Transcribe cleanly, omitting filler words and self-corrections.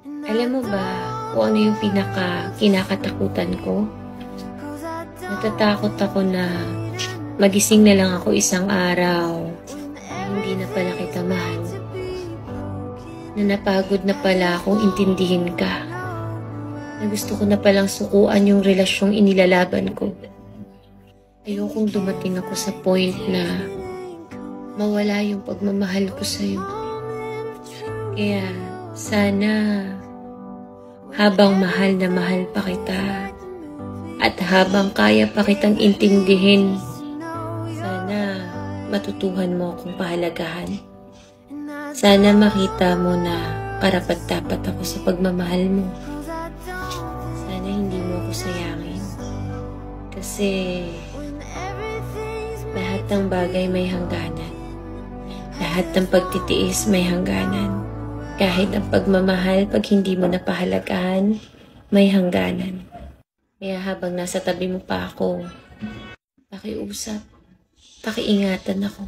Alam mo ba kung ano yung kinakatakutan ko? Natatakot ako na magising na lang ako isang araw na hindi na pala kita mahal. Na napagod na pala akong intindihin ka. Na gusto ko na palang sukuan yung relasyong inilalaban ko. Ayokong dumating ako sa point na mawala yung pagmamahal ko sa'yo. Kaya sana habang mahal na mahal pa kita at habang kaya pa kitang intindihin, sana matutuhan mo akong pahalagahan. Sana makita mo na karapat-dapat ako sa pagmamahal mo. Sana hindi mo ako sayangin. Kasi lahat ng bagay may hangganan. Lahat ng pagtitiis may hangganan. Kahit ang pagmamahal, pag hindi mo napahalagahan, may hangganan. Kaya habang nasa tabi mo pa ako, pakiusap, pakiingatan ako.